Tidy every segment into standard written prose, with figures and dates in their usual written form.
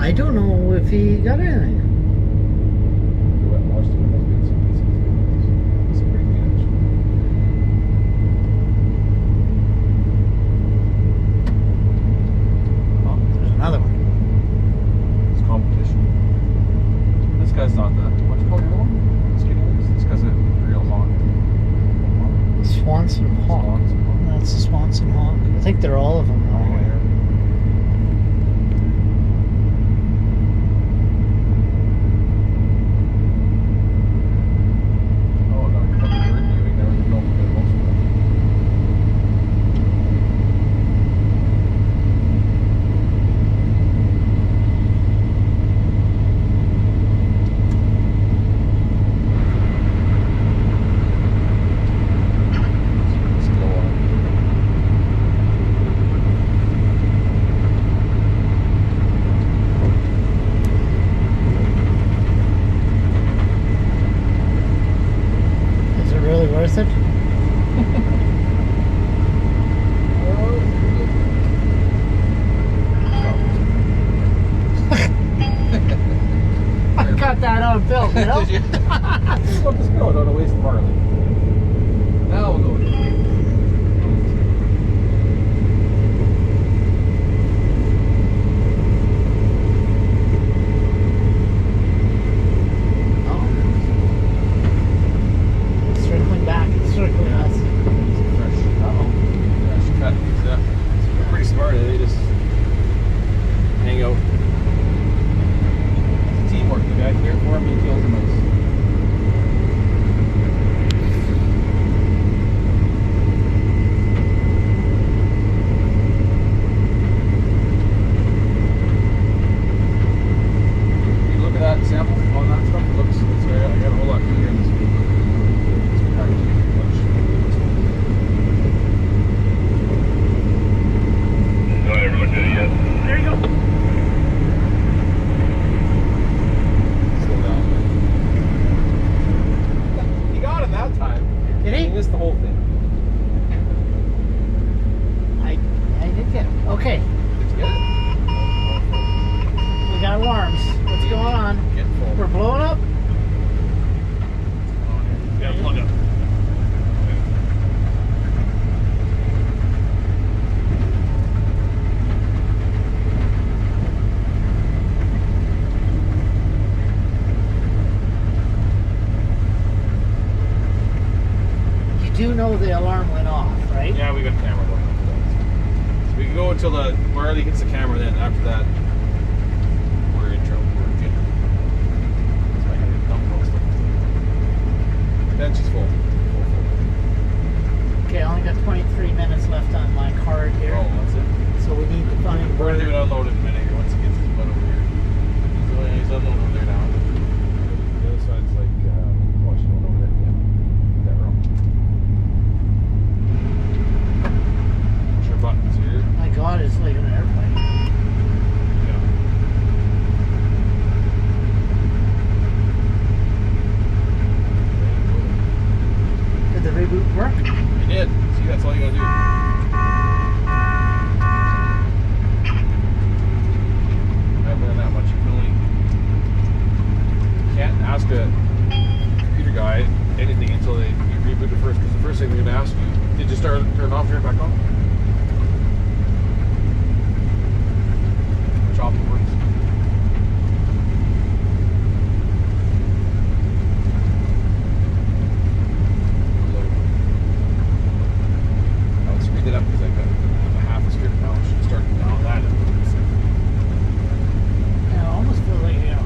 I don't know if he got anything. Oh, there's another one. It's competition. This guy's not that. What's called the other one? This guy's a real hawk. Swanson Hawk. That's the Swanson Hawk. I think they're all of them. Oh, yeah. Worth it? I got that on film, you know? Did you? Look, this girl don't waste the barley. Now we'll go. They just hang out. Teamwork. The guy here for me kills the mouse. You look at that sample on that stuff. It looks. I got a whole lot cleaner in this video. There you go. Slow down. He got him that time. Did he? He missed the whole thing. I did get him. Okay. Did you get it? We got alarms. What's going on? Get full. We're blowing up? Yeah, plug up. You do know the alarm went off, right? Yeah, we got the camera going after that. So we can go until the barley hits the camera, then after that, we're in trouble. We're in jitter. So I gotta dump all stuff. Then she's full. Okay, I only got 23 minutes left on my card here. Oh, that's it. So we need to find. We're gonna do it unload in a minute here once he gets his butt over here. He's unloading over there now. The other side's like, washing one over there. Yeah. That wrong. Push our buttons here. My God, it's like an airplane. Yeah. Did the reboot work? It did. See, that's all you gotta do. I've learned that much. You can only can't ask a computer guy anything until you reboot it first. Because the first thing they're gonna ask you, did you turn it off, turn it back on? Which option works? I would speed it up because I got a half a script now. I should start down that. Yeah, I almost feel like, you know,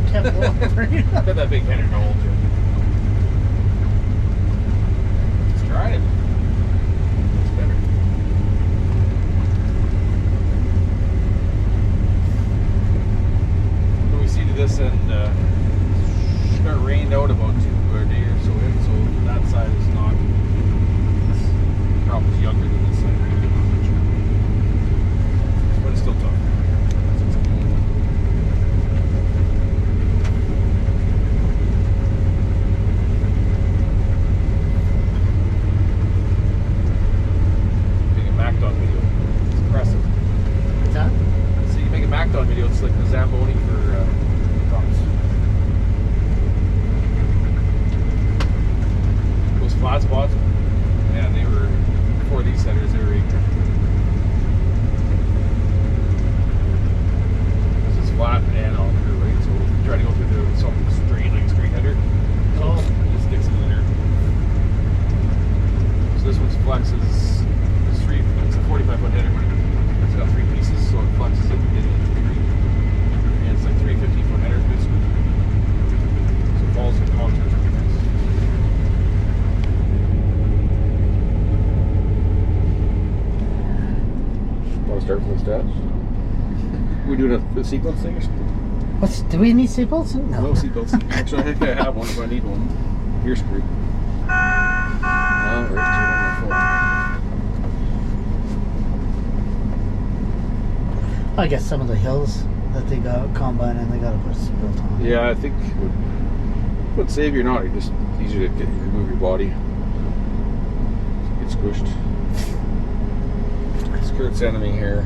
kept over. Got that big header to hold to. Let's try it. It's better. to start from the start? We're doing a seatbelt thing or something? Do we need seatbelts? No seatbelts. Actually, I think I have one if I need one. Here's screwed. Oh, right, on my phone. I guess some of the hills that they got combine and they got to put a seatbelt on. Yeah, I think it would save you or not. It's just easier to remove your body. Get squished. Skirt's enemy here.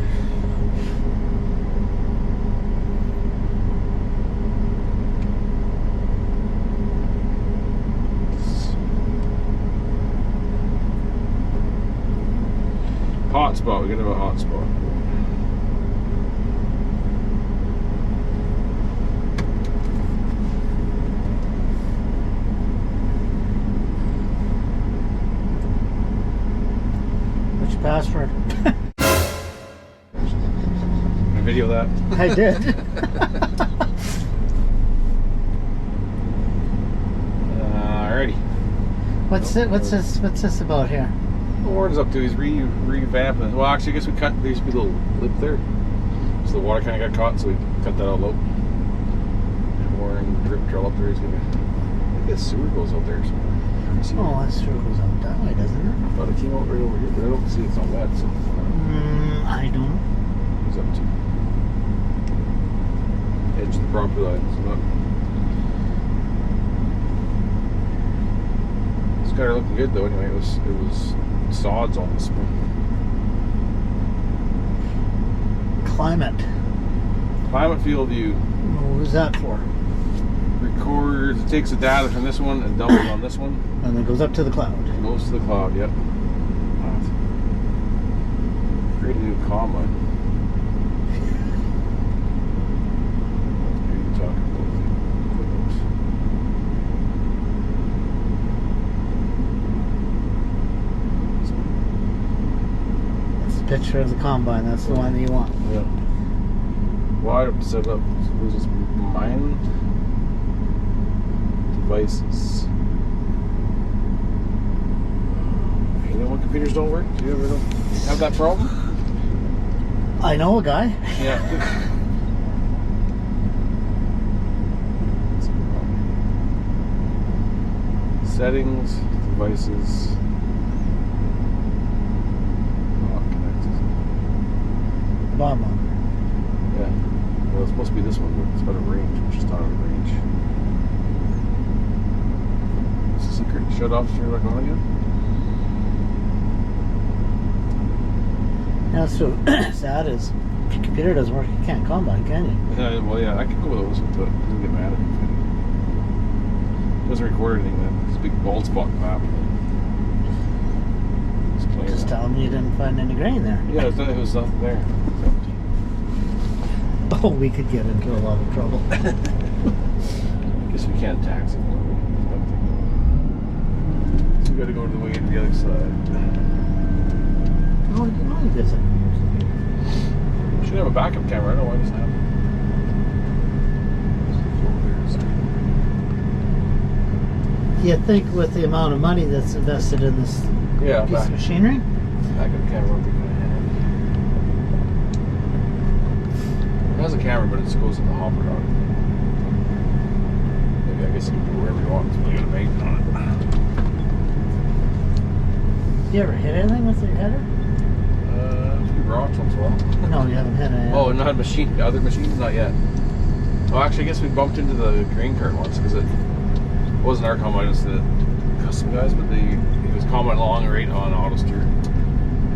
Hot spot. We gotta have a hot spot. What's your password? Can I video that? I did. Alrighty. What's this about here? What Warren's up to, he's revamping. Well, actually, I guess there used to be a little lip there. So the water kind of got caught, so we cut that out low. And Warren drip trail up there. He's gonna. I guess sewer goes out there somewhere. Oh, that sewer goes out that way, doesn't it? I thought it came out right over here, but I don't see it's not bad. So I don't. he's up to edge of the property line. So not. It's kind of looking good though. Anyway, it was sods on this one. Climate Field view. What was that for? Records. It takes the data from this one and doubles on this one. And then goes up to the cloud. Goes to the cloud. Yep. Great new combine. Maybe talk about equipment. That's a picture of the combine. That's the one that you want. Yeah. Wide set up. Who's this? Mine devices. You know when computers don't work? Do you ever have that problem? I know a guy. Yeah. Settings, devices. Not connected. Bottom one. Yeah. Well, it's supposed to be this one, but it's got a range, which is not out of range. Is the secret shut off? Turn it back on again? Now, so sad is if your computer doesn't work, you can't combine, can you? Well, yeah, I could go with those, but it doesn't get mad at me. It doesn't record anything then. It's a big bald spot map. Just tell them you didn't find any grain there. Yeah, it was nothing there. Oh, we could get into a lot of trouble. I guess we can't tax it. So we got to go to the way to the other side. Oh, you know this. Should have a backup camera. I don't know why it doesn't have it. You think with the amount of money that's invested in this piece of machinery? Backup camera would be kind of handy. It has a camera, but it just goes in the hopper on it. Maybe I guess you can do wherever you want. It's really got a magnet on it. You ever hit anything with your header? A few rocks once in a while. No, you haven't hit any. Oh, not other machines? Not yet. Oh, actually, I guess we bumped into the grain cart once because it wasn't our combine, it was the custom guys, but he was combine along right on auto steer.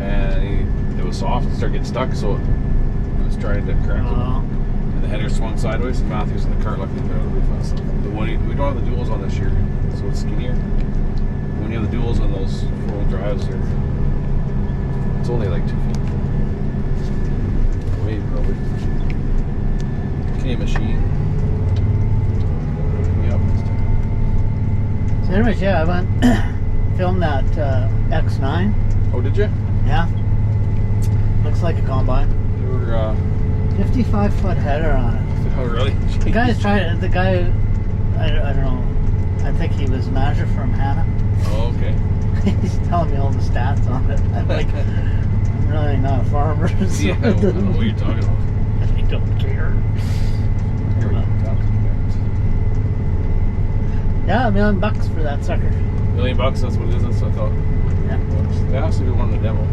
And it was soft and started getting stuck, so it was trying to correct it. And the header swung sideways, and Matthew's in the cart luckily got out really fast. We don't have the duals on this year, so it's skinnier. When you have the duals on those four-wheel drives, it's only like 2 feet. Maybe probably. Okay, machine. Yep. So anyways, yeah, I went filmed that X9. Oh, did you? Yeah. Looks like a combine. You were 55-foot header on it. oh really? The guy, I don't know, I think he was manager from Hannah. Oh, okay. He's telling me all the stats on it. I'm really not farmers. Yeah, I don't know what you're talking about. They don't care. Here we go. Yeah, $1 million for that sucker. $1 million, that's what it is. That's what I thought. Yeah. They asked if we wanted a demo.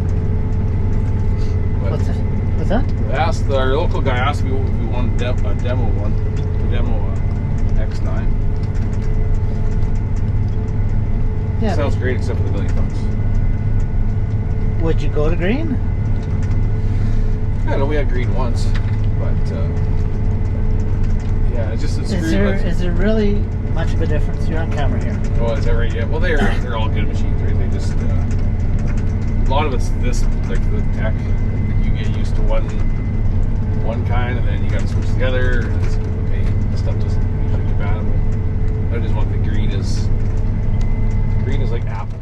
But What's that? What's that? they asked, our local guy asked me if we wanted a demo one. A demo X9. Yeah. Sounds great except for the $1 million. Would you go to green? I know we had green once, but yeah, it's just it's Is there really much of a difference? You're on camera here. Oh, is that right? Yeah. Well, they're all good machines, right? They just a lot of it's this like the tech. You get used to one kind, and then you got to switch to the other. And it's okay. Stuff doesn't usually compatible. I just want the green is like Apple.